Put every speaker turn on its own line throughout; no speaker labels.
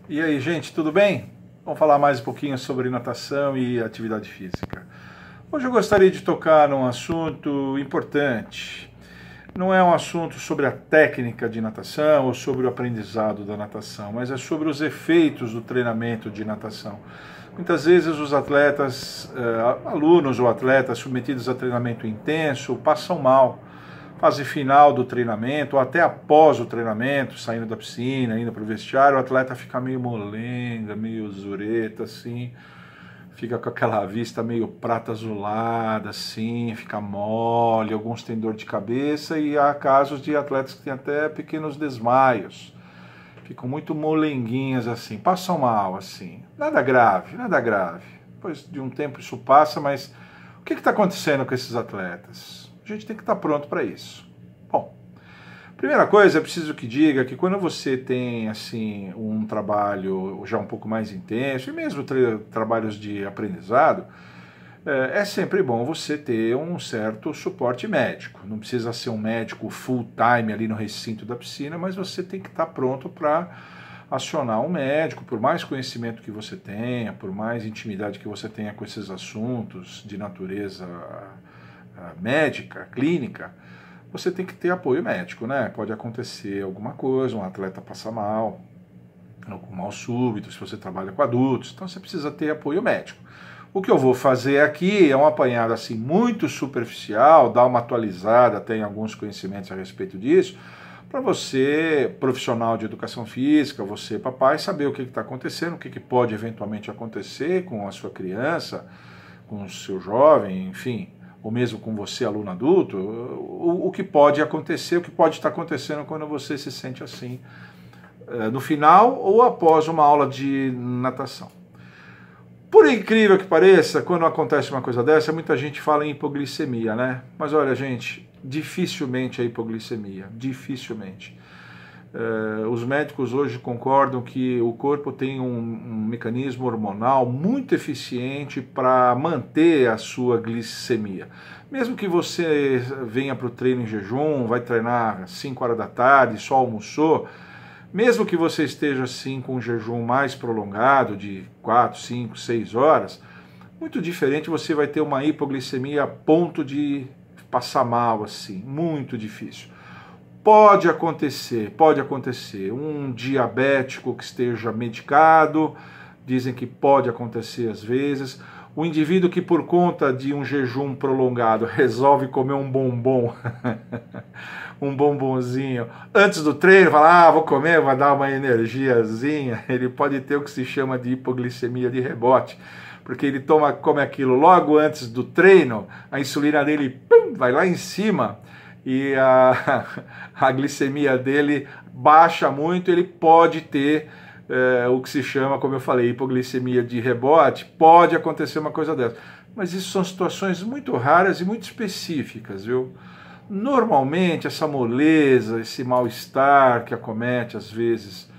E aí, gente, tudo bem? Vamos falar mais um pouquinho sobre natação e atividade física. Hoje eu gostaria de tocar num assunto importante. Não é um assunto sobre a técnica de natação ou sobre o aprendizado da natação, mas é sobre os efeitos do treinamento de natação. Muitas vezes os atletas, alunos ou atletas submetidos a treinamento intenso passam mal. Fase final do treinamento, ou até após o treinamento, saindo da piscina, indo para o vestiário, o atleta fica meio molenga, meio zureta, assim, fica com aquela vista meio prata azulada, assim, fica mole, alguns têm dor de cabeça e há casos de atletas que têm até pequenos desmaios, ficam muito molenguinhas, assim, passam mal, assim, nada grave, nada grave. Depois de um tempo isso passa, mas o que está acontecendo com esses atletas? A gente tem que estar pronto para isso. Bom, primeira coisa, é preciso que diga que quando você tem assim um trabalho já um pouco mais intenso, e mesmo trabalhos de aprendizado, é sempre bom você ter um certo suporte médico. Não precisa ser um médico full time ali no recinto da piscina, mas você tem que estar pronto para acionar um médico, por mais conhecimento que você tenha, por mais intimidade que você tenha com esses assuntos de natureza médica, clínica, você tem que ter apoio médico, né? Pode acontecer alguma coisa, um atleta passa mal, algum mal súbito, se você trabalha com adultos, então você precisa ter apoio médico. O que eu vou fazer aqui é um apanhado assim muito superficial, dar uma atualizada, tem alguns conhecimentos a respeito disso, para você, profissional de educação física, você, papai, saber o que está acontecendo, o que pode eventualmente acontecer com a sua criança, com o seu jovem, enfim, ou mesmo com você, aluno adulto, o que pode acontecer, o que pode estar acontecendo quando você se sente assim, no final ou após uma aula de natação. Por incrível que pareça, quando acontece uma coisa dessa, muita gente fala em hipoglicemia, né? Mas olha, gente, dificilmente é hipoglicemia, dificilmente. Os médicos hoje concordam que o corpo tem um mecanismo hormonal muito eficiente para manter a sua glicemia. Mesmo que você venha para o treino em jejum, vai treinar às 5 horas da tarde, só almoçou, mesmo que você esteja assim com um jejum mais prolongado, de 4, 5, 6 horas, muito diferente você vai ter uma hipoglicemia a ponto de passar mal, assim, muito difícil. Pode acontecer. Um diabético que esteja medicado, dizem que pode acontecer às vezes. O indivíduo que por conta de um jejum prolongado resolve comer um bombom, um bombonzinho, antes do treino, fala, vou comer, vai dar uma energiazinha, ele pode ter o que se chama de hipoglicemia de rebote, porque ele come aquilo logo antes do treino, a insulina dele vai lá em cima, e a glicemia dele baixa muito, ele pode ter o que se chama, como eu falei, hipoglicemia de rebote, pode acontecer uma coisa dessa. Mas isso são situações muito raras e muito específicas, viu? Normalmente essa moleza, esse mal-estar que acomete às vezes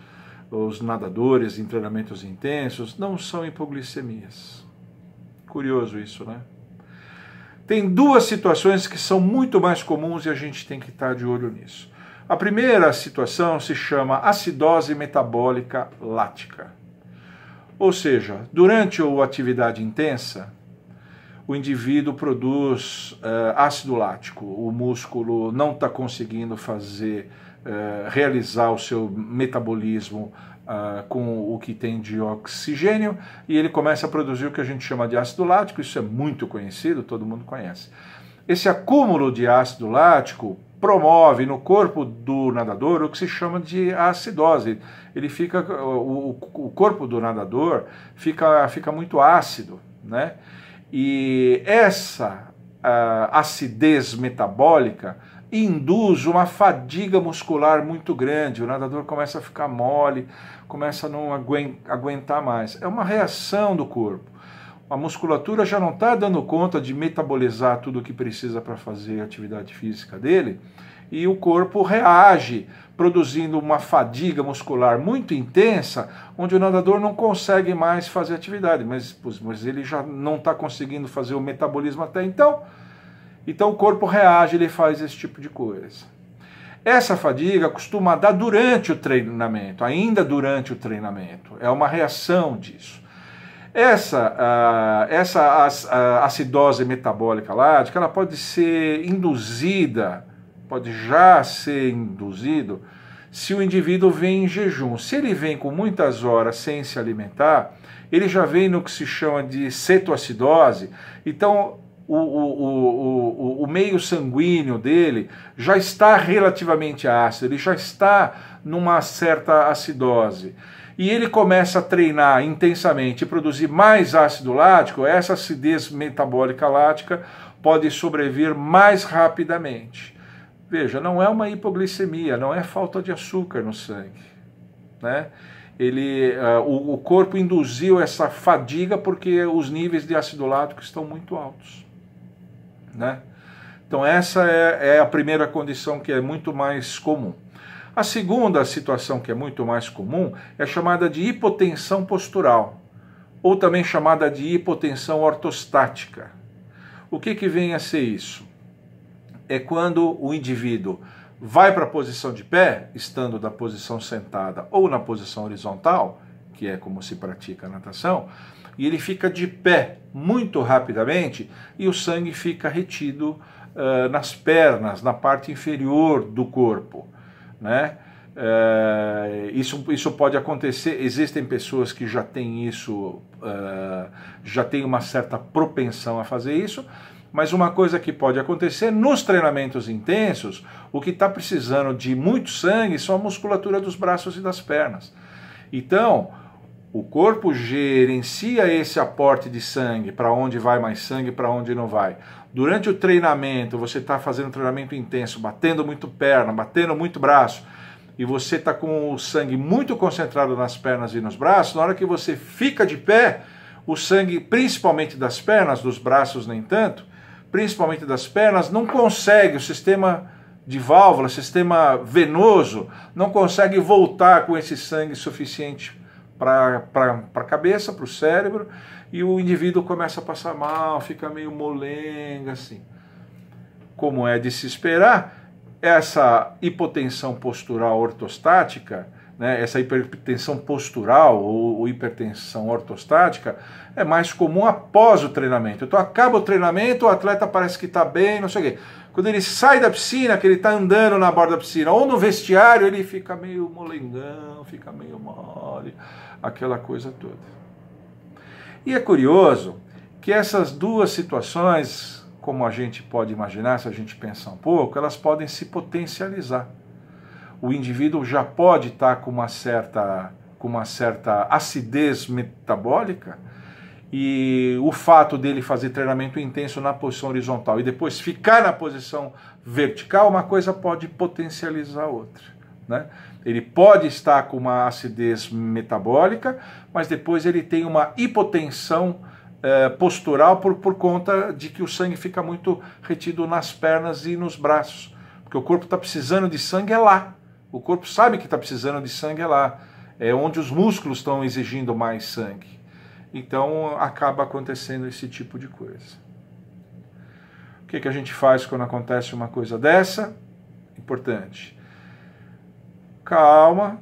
os nadadores em treinamentos intensos, não são hipoglicemias. Curioso isso, né? Tem duas situações que são muito mais comuns e a gente tem que estar de olho nisso. A primeira situação se chama acidose metabólica lática. Ou seja, durante a atividade intensa, o indivíduo produz ácido lático. O músculo não está conseguindo realizar o seu metabolismo com o que tem de oxigênio, e ele começa a produzir o que a gente chama de ácido lático. Isso é muito conhecido, todo mundo conhece. Esse acúmulo de ácido lático promove no corpo do nadador o que se chama de acidose. O corpo do nadador fica muito ácido, né? E essa acidez metabólica induz uma fadiga muscular muito grande, o nadador começa a ficar mole, começa a não aguentar mais. É uma reação do corpo. A musculatura já não está dando conta de metabolizar tudo o que precisa para fazer a atividade física dele, e o corpo reage, produzindo uma fadiga muscular muito intensa, onde o nadador não consegue mais fazer atividade, mas ele já não está conseguindo fazer o metabolismo até então, o corpo reage, ele faz esse tipo de coisa. Essa fadiga costuma dar durante o treinamento, ainda durante o treinamento. É uma reação disso. Essa acidose metabólica lática, ela pode ser induzida, pode já ser induzido, se o indivíduo vem em jejum. Se ele vem com muitas horas sem se alimentar, ele já vem no que se chama de cetoacidose, então o meio sanguíneo dele já está relativamente ácido, ele já está numa certa acidose. E ele começa a treinar intensamente e produzir mais ácido lático, essa acidez metabólica lática pode sobrevir mais rapidamente. Veja, não é uma hipoglicemia, não é falta de açúcar no sangue, né? O corpo induziu essa fadiga porque os níveis de ácido lático estão muito altos, né? Então essa é a primeira condição que é muito mais comum. A segunda situação que é muito mais comum é chamada de hipotensão postural, ou também chamada de hipotensão ortostática. O que vem a ser isso? É quando o indivíduo vai para a posição de pé, estando na posição sentada ou na posição horizontal, que é como se pratica a natação, e ele fica de pé muito rapidamente e o sangue fica retido nas pernas, na parte inferior do corpo, né? Isso pode acontecer, existem pessoas que já têm isso, já têm uma certa propensão a fazer isso, mas uma coisa que pode acontecer nos treinamentos intensos, o que está precisando de muito sangue são a musculatura dos braços e das pernas. Então, o corpo gerencia esse aporte de sangue, para onde vai mais sangue, para onde não vai. Durante o treinamento, você está fazendo um treinamento intenso, batendo muito perna, batendo muito braço, e você está com o sangue muito concentrado nas pernas e nos braços, na hora que você fica de pé, o sangue, principalmente das pernas, dos braços nem tanto, principalmente das pernas, não consegue, o sistema de válvula, sistema venoso, não consegue voltar com esse sangue suficiente para a cabeça, para o cérebro, e o indivíduo começa a passar mal, fica meio molenga, assim. Como é de se esperar, essa hipotensão postural ortostática, né, essa hipertensão postural ou hipertensão ortostática é mais comum após o treinamento. Então acaba o treinamento, o atleta parece que está bem, não sei o quê. Quando ele sai da piscina, que ele está andando na borda da piscina, ou no vestiário, ele fica meio molengão, fica meio mole, aquela coisa toda. E é curioso que essas duas situações, como a gente pode imaginar, se a gente pensar um pouco, elas podem se potencializar. O indivíduo já pode estar com uma certa acidez metabólica, e o fato dele fazer treinamento intenso na posição horizontal e depois ficar na posição vertical, uma coisa pode potencializar a outra, né? Ele pode estar com uma acidez metabólica, mas depois ele tem uma hipotensão postural por conta de que o sangue fica muito retido nas pernas e nos braços, porque o corpo está precisando de sangue é lá. O corpo sabe que está precisando de sangue lá, é onde os músculos estão exigindo mais sangue. Então acaba acontecendo esse tipo de coisa. O que a gente faz quando acontece uma coisa dessa? Importante. Calma,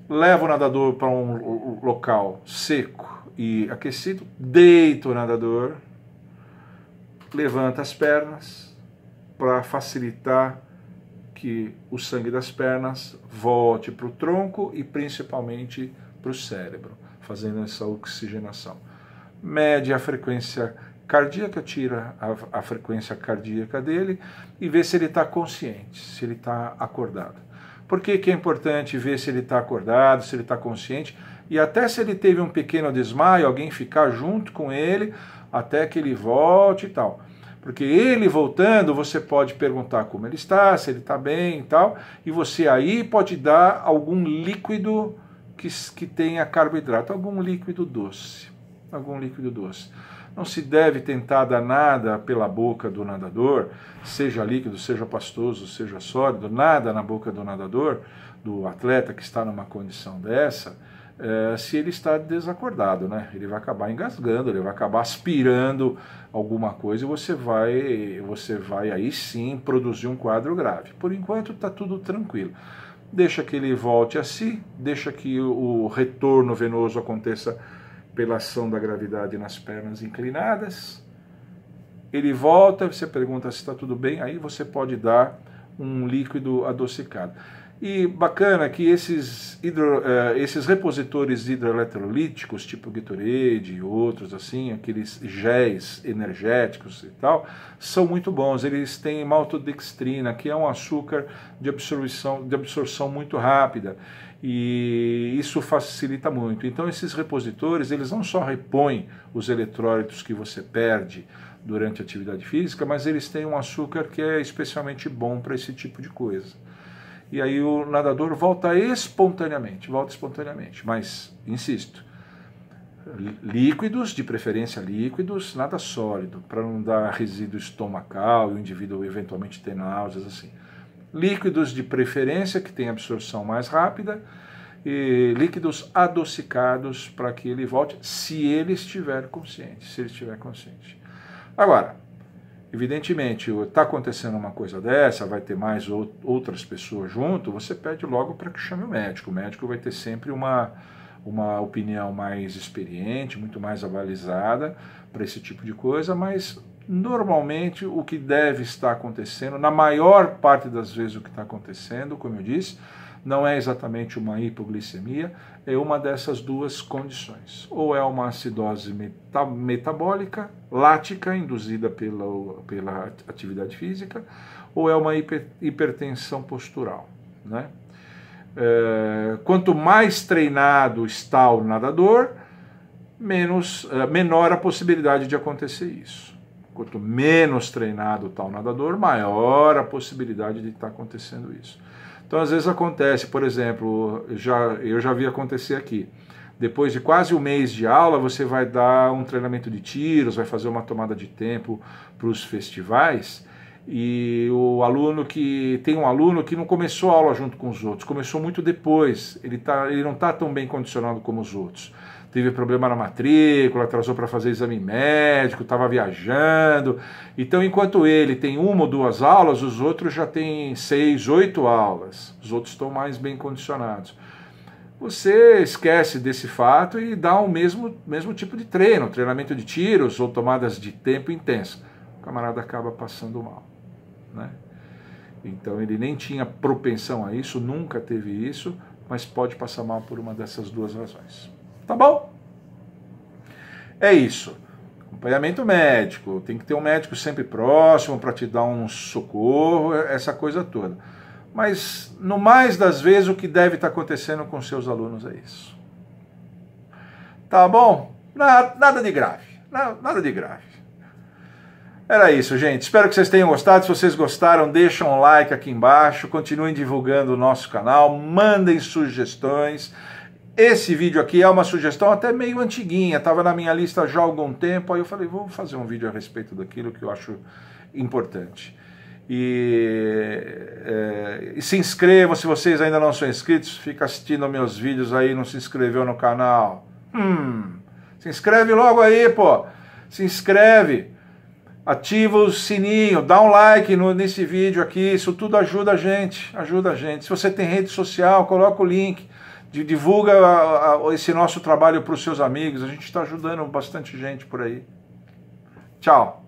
leva o nadador para um local seco e aquecido, deita o nadador, levanta as pernas para facilitar que o sangue das pernas volte para o tronco e principalmente para o cérebro, fazendo essa oxigenação. Mede a frequência cardíaca, tira a frequência cardíaca dele e vê se ele está consciente, se ele está acordado. Por que é importante ver se ele está acordado, se ele está consciente, e até se ele teve um pequeno desmaio, alguém ficar junto com ele até que ele volte e tal. Porque ele voltando, você pode perguntar como ele está, se ele está bem e tal, e você aí pode dar algum líquido que tenha carboidrato, algum líquido doce. Não se deve tentar dar nada pela boca do nadador, seja líquido, seja pastoso, seja sólido, nada na boca do nadador, do atleta que está numa condição dessa, se ele está desacordado, né? Ele vai acabar engasgando, ele vai acabar aspirando alguma coisa e você vai aí sim produzir um quadro grave. Por enquanto está tudo tranquilo. Deixa que ele volte a si, deixa que o retorno venoso aconteça pela ação da gravidade nas pernas inclinadas. Ele volta, você pergunta se está tudo bem, aí você pode dar um líquido adocicado. E bacana que esses repositores hidroeletrolíticos, tipo Gatorade e outros assim, aqueles géis energéticos e tal, são muito bons. Eles têm maltodextrina, que é um açúcar de absorção muito rápida, e isso facilita muito. Então esses repositores, eles não só repõem os eletrólitos que você perde durante a atividade física, mas eles têm um açúcar que é especialmente bom para esse tipo de coisa. E aí o nadador volta espontaneamente, mas, insisto, líquidos, de preferência líquidos, nada sólido, para não dar resíduo estomacal e o indivíduo eventualmente ter náuseas assim. Líquidos de preferência que tem absorção mais rápida e líquidos adocicados para que ele volte, se ele estiver consciente, Agora, evidentemente, está acontecendo uma coisa dessa, vai ter mais outras pessoas junto, você pede logo para que chame o médico. O médico vai ter sempre uma opinião mais experiente, muito mais avalizada para esse tipo de coisa, mas normalmente o que deve estar acontecendo, na maior parte das vezes o que está acontecendo, como eu disse, não é exatamente uma hipoglicemia, é uma dessas duas condições. Ou é uma acidose metabólica, lática, induzida pela atividade física, ou é uma hipertensão postural, né? Quanto mais treinado está o nadador, menor a possibilidade de acontecer isso. Quanto menos treinado está o nadador, maior a possibilidade de estar acontecendo isso. Então, às vezes acontece, por exemplo, eu já vi acontecer aqui, depois de quase um mês de aula, você vai dar um treinamento de tiros, vai fazer uma tomada de tempo para os festivais, e tem um aluno que não começou a aula junto com os outros, começou muito depois, ele não está tão bem condicionado como os outros. Teve problema na matrícula, atrasou para fazer exame médico, estava viajando. Então, enquanto ele tem 1 ou 2 aulas, os outros já têm 6, 8 aulas. Os outros estão mais bem condicionados. Você esquece desse fato e dá o mesmo tipo de treinamento de tiros ou tomadas de tempo intenso. O camarada acaba passando mal, né? Então, ele nem tinha propensão a isso, nunca teve isso, mas pode passar mal por uma dessas duas razões. Tá bom? É isso. Acompanhamento médico. Tem que ter um médico sempre próximo para te dar um socorro, essa coisa toda. Mas, no mais das vezes, o que deve estar acontecendo com seus alunos é isso. Tá bom? Nada de grave. Nada de grave. Era isso, gente. Espero que vocês tenham gostado. Se vocês gostaram, deixem um like aqui embaixo. Continuem divulgando o nosso canal. Mandem sugestões. Esse vídeo aqui é uma sugestão até meio antiguinha, estava na minha lista já há algum tempo, aí eu falei, vou fazer um vídeo a respeito daquilo que eu acho importante. E se inscrevam, se vocês ainda não são inscritos, fica assistindo meus vídeos aí, não se inscreveu no canal. Se inscreve logo aí, pô! Se inscreve, ativa o sininho, dá um like nesse vídeo aqui, isso tudo ajuda a gente, Se você tem rede social, coloca o link. Divulga esse nosso trabalho para os seus amigos, a gente está ajudando bastante gente por aí. Tchau!